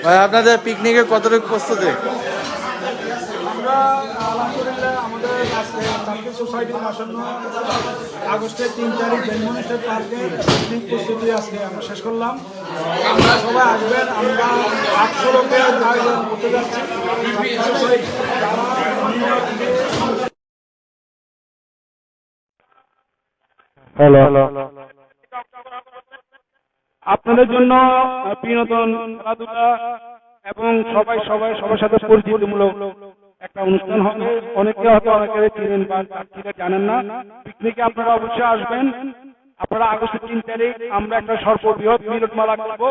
ভাই আপনাদের পিকনিকে কতটুকু প্রস্তুতি? আমরা আলহামদুলিল্লাহ আমাদের আজকে টার্কি সোসাইটির আসন্ন আগস্টের 3 তারিখ বেলমনি স্টেট পার্কে পিকনিক প্রস্তুতি আজকে আমরা শেষ করলাম। আমরা সবাই আসবেন। আমরা 800 লোকের আয়োজন করতে যাচ্ছি। হ্যালো, আপনাদের জন্য বিনোদন, খেলাধুলা এবং সবার সাথে পরিচিতিমূলক একটা অনুষ্ঠান হবে। অনেকে হয়তো অনেকে চিনেন বা চাকরিটা জানেন না। পিকনিকে আপনারা অবশ্যই আসবেন। আপনারা আগস্টের 3 তারিখ আমরা একটা সর্ববৃহৎ মিলনমেলা করব।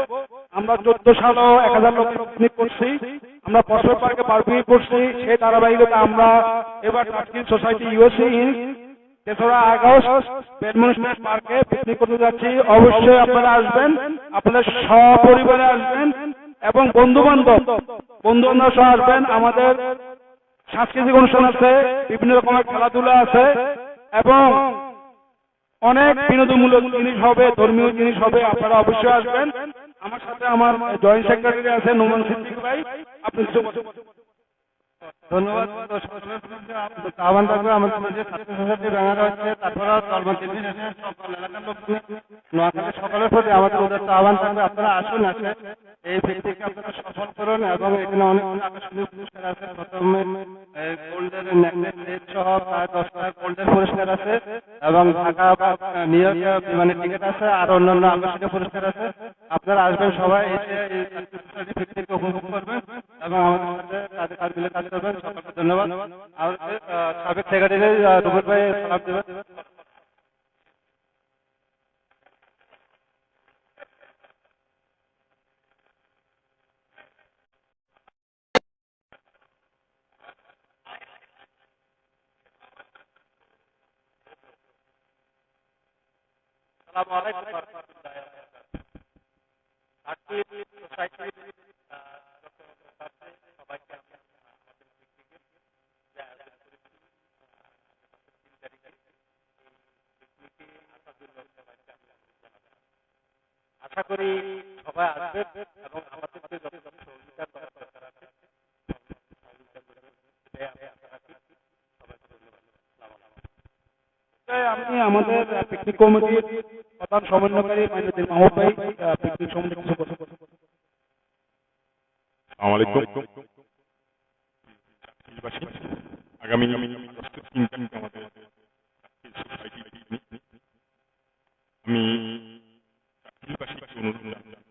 আমরা 14 সালেও 1000 লোক পিকনিক করছি। আমরা ফসল পার্কে বারবিকিউ করছি। সেই ধারাবাহিকতা আমরা এবার টার্কি সোসাইটি ইউএসএ 3রা আগস্ট বেলমনি স্টেট পার্কে পিকনিক করতে যাচ্ছি। অবশ্যই আপনারা আসবেন, আপনাদের সপরিবারে আসবেন এবং বন্ধু বান্ধব সহ আসবেন। আমাদের সাংস্কৃতিক অনুষ্ঠান আছে, বিভিন্ন রকমের খেলাধুলা আছে এবং অনেক বিনোদনমূলক জিনিস হবে, ধর্মীয় জিনিস হবে। আপনারা অবশ্যই আসবেন। আমার সাথে আমার জয়েন্ট সেক্রেটারি আছে নোমান সিদ্দিক ভাই। আপনি কিছু ধন্যবাদ। আহ্বান থাকবে আমাদের মাঝে ছাত্র সোসাইটি ব্যানার হচ্ছে, তারপরে সকল এলাকার লোক নোয়াখালী সকলের প্রতি আমাদের উদাত্ত আহ্বান থাকবে, আপনারা আসুন, আসে এই ভিত্তিকে আপনারা সফল করুন এবং এখানে অনেক আকর্ষণীয় পুরস্কার আছে। প্রথমে গোল্ডের নেকলেস সহ প্রায় 10টা গোল্ডের পুরস্কার আছে এবং ঢাকা বা নিউ ইয়র্ক বিমানের টিকিট আছে, আর অন্যান্য আকর্ষণীয় পুরস্কার আছে। আপনারা আসবেন, সবাই এসে এই ভিত্তিকে উপভোগ করবেন এবং আমাদের সাথে কাজ মিলে কাজ করবেন। সকলকে ধন্যবাদ। আর সাবেক সেক্রেটারি রুবেল ভাই সালাম দেবেন। আসসালামু আলাইকুম ওয়া রাহমাতুল্লাহি ওয়া বারাকাতুহু। টার্কি সোসাইটির সবাইকে আমাদের পিকনিকে যে আয়োজন করেছি 3 তারিখে, পিকনিকে আসার জন্য সবাইকে আমি জানাবো। আশা করি সবাই আসবে এবং আমাদেরকে যত সহযোগিতা করার দরকার আছে সহযোগিতা করবেন। এটাই আমি আশা রাখি। সবাইকে ধন্যবাদ। আসসালামু আলাইকুম। আমি আমাদের পিকনিক কমিটির প্রধান সমন্বয়কারী মাইনুদ্দিন মাহমুদ ভাই পিকনিক সম্বন্ধে কিছু কথা বলবেন। আসসালামু আলাইকুম। চাকরিবাসী আগামী আগস্টের 3 তারিখ আমাদের চাকরি সোসাইটি পিকনিক। আমি চাকরিবাসীকে অনুরোধ জানাবো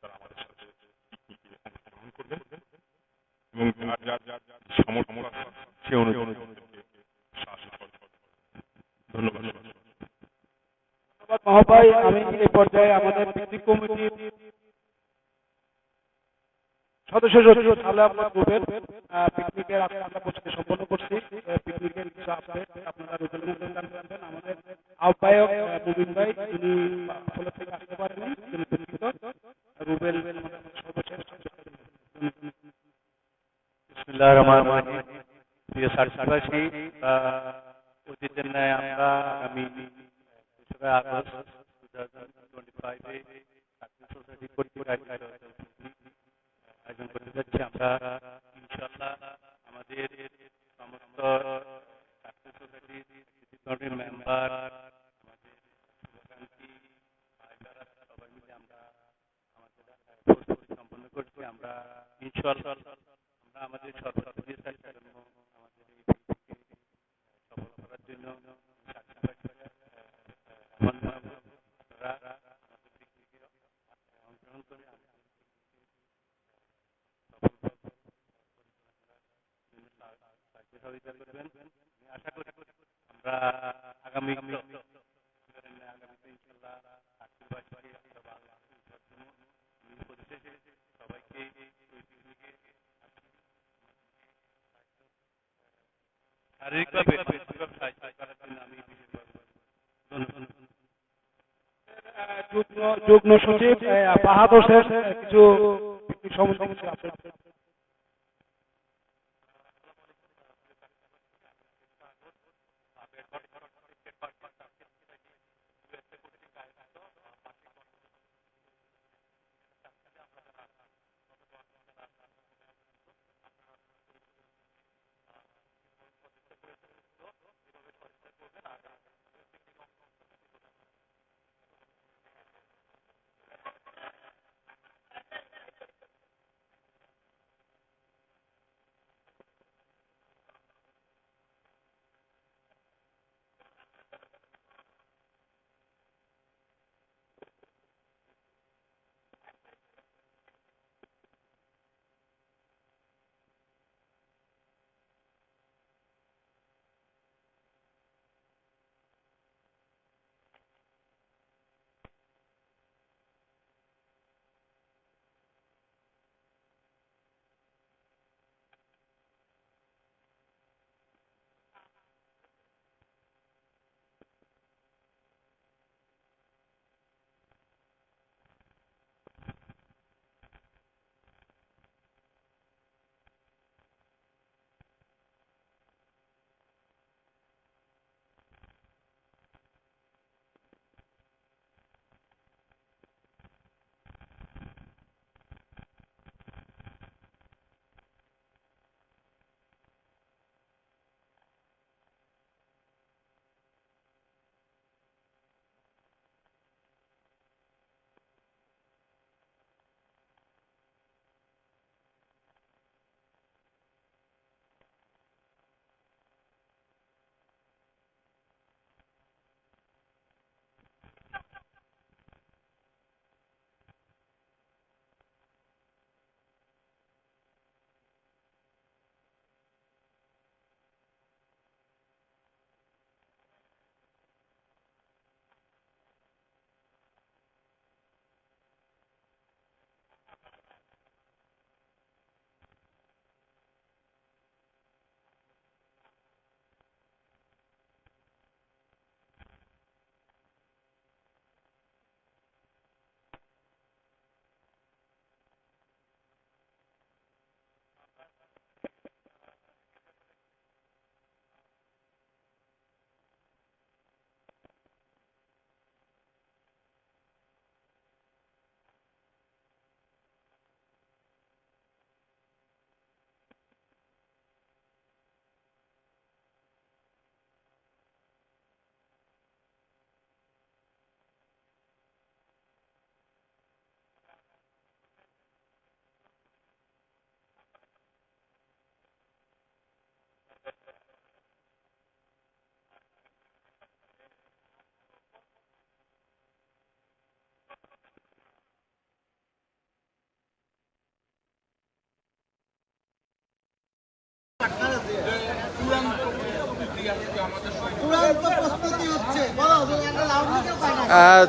তারা আমাদের সাথে পিকনিকে অংশগ্রহণ করবেন এবং যার সামর্থ্য আছে সে অনুযায়ী সাহায্য করবেন। ধন্যবাদ। ধন্যবাদ মাহমুদ ভাই। আমি এই পর্যায়ে আমাদের পিকনিক কমিটির সদস্য সচিব সালে আমরা গ্রুপের পিকনিকের আমরা প্রস্তুতি সম্পন্ন করছি। পিকনিকের কিছু আপডেট আপনারা রুবেল মধ্যে জানতে পারবেন। আমাদের আহ্বায়ক মুবিন ভাই, তিনি ফলো থেকে আসতে পারেননি, তিনি দুঃখিত। রুবেল আমাদের সর্বশেষ বিসমিল্লাহির রহমানির রহিম। প্রিয় চাকরিবাসী, অতীতের ন্যায় আমরা আগামী 2 আগস্ট 2025 চাকরি সোসাইটি কর্তৃক আয়োজন করতে যাচ্ছি। আমরা ইনশাআল্লাহ আমাদের সমস্ত চাকরি সোসাইটির মেম্বার, আমাদের শুভাকাঙ্ক্ষী ভাইরা সবাই মিলে আমরা আমাদের প্রস্তুতি সম্পন্ন করছি। আমরা ইনশাআল্লাহ আমরা আমাদের সর্বোচ্চ চেষ্টার জন্য আমাদের এই পিকনিককে সফল করার জন্য আপনারা আমাদের পিকনিকে অংশগ্রহণ করে সহযোগিতা করবেন। আমি আশা করি আমরা আগামীতে ইনশাআল্লাহ চাকরিবাসী পরিশেষে সবাইকে ওই পিকনিকে শারীরিকভাবে সাহায্য করার জন্য আমি বিশেষভাবে যুগ্ম সচিব ফাহাদ হোসেন কিছু পিকনিক সম্বন্ধে কিছু আপডেট।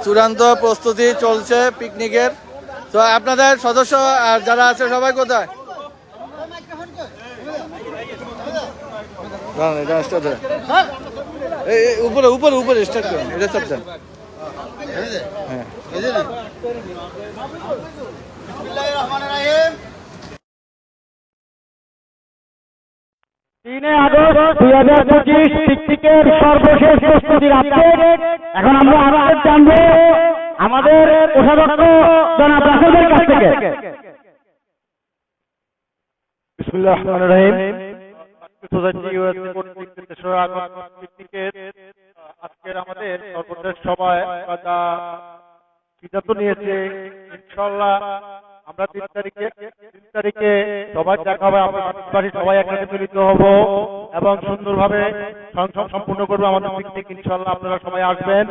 চূড়ান্ত প্রস্তুতি চলছে পিকনিকের। তো আপনাদের সদস্য আর যারা আছে সবাই কোথায়? দাঁড়ান, এটা start দেন। এই উপরে উপরে উপরে স্টার্ট করেন, এটা সব দেন। হ্যাঁ, 3 আগস্ট 2025 পিকনিকের সর্বশেষ প্রস্তুতির আপডেট। এখন আমরা আপডেট জানবো আমাদের কোষাধ্যক্ষ জনাব রাসেলের কাছ থেকে। বিসমিল্লাহির রহমানির রহিম। সোসাইটি ইউএসএ কর্তৃক 3রা আগস্ট পিকনিকের আজকের আমাদের সর্বশেষ সভায় যা সিদ্ধান্ত নিয়েছে, ইনশাআল্লাহ আমরা 3 তারিখে সবাই দেখা হবে, আমরা সবাই একসাথে মিলিত হব এবং সুন্দরভাবে সম্পূর্ণ করবো আমাদের পিকনিক। ইনশাআল্লাহ আপনারা সবাই আসবেন,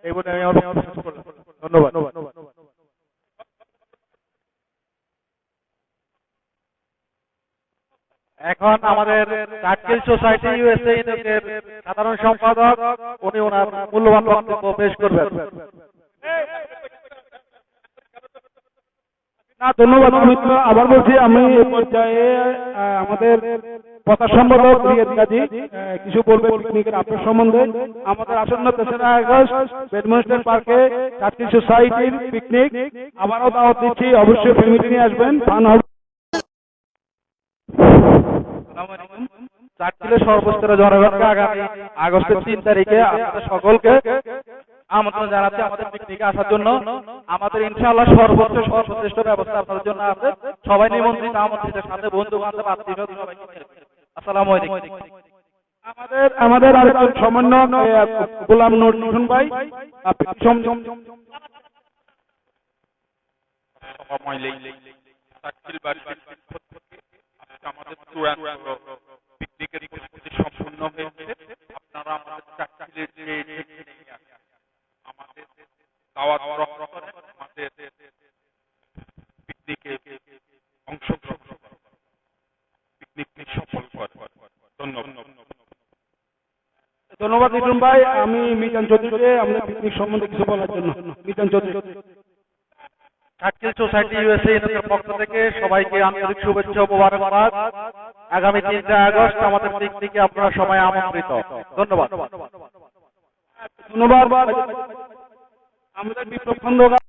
এই বলে আমি আমার বক্তব্য শেষ করলাম। ধন্যবাদ। এখন আমাদের চাটকিল সোসাইটি ইউএসএ এর সাধারণ সম্পাদক উনি ওনার মূল্যবান বক্তব্য পেশ করবেন। না, ধন্যবাদ অমিত। আবার বলছি, আমি এই পর্যায়ে আমাদের প্রচার সম্পাদক রিয়াদ গাজী কিছু বলবে পিকনিকের আপডেট সম্বন্ধে। আমাদের আসন্ন 3রা আগস্ট ব্যাডমিন্টন পার্কে চাটকিল সোসাইটির পিকনিক। আবারও দাওয়াত দিচ্ছি, অবশ্যই ফ্যামিলি নিয়ে আসবেন, ফান হবে। চাটকিলের সর্বস্তরের জনগণকে আগামী আগস্টের 3 তারিখে আপনাদের সকলকে আমন্ত্রণ জানাচ্ছি আমাদের পিকনিকে আসার জন্য। আমাদের ইনশাআল্লাহ সর্বশ্রেষ্ঠ ব্যবস্থা আপনাদের জন্য আছে। সবাই নিমন্ত্রিত, আমন্ত্রিতের সাথে বন্ধু বান্ধব আত্মীয় সবাইকে। আসসালামু আলাইকুম। আমাদের আরেকজন সমন্বয়ক গোলাম নূর নিশন ভাই আমাদের চূড়ান্ত পিকনিকের প্রস্তুতি সম্পূর্ণ হয়েছে। আপনারা আমাদের চাটকিলের যে আমাদের দাওয়াত গ্রহণ করে আমাদের পিকনিকে অংশগ্রহণ করে পিকনিককে সফল করে। ধন্যবাদ নিশন ভাই। আমি মিজান চৌধুরীকে আমাদের পিকনিক সম্বন্ধে কিছু বলার জন্য। মিজান চৌধুরী। চাটকিল সোসাইটি ইউএসএ এর পক্ষ থেকে সবাইকে আন্তরিক শুভেচ্ছা ও মোবারকবাদ। আগামী 3 আগস্ট আমাদের পিকনিকে আপনারা সবাই আমন্ত্রিত। ধন্যবাদ। ধন্যবাদ। আমাদের বিপ্লব খন্দকার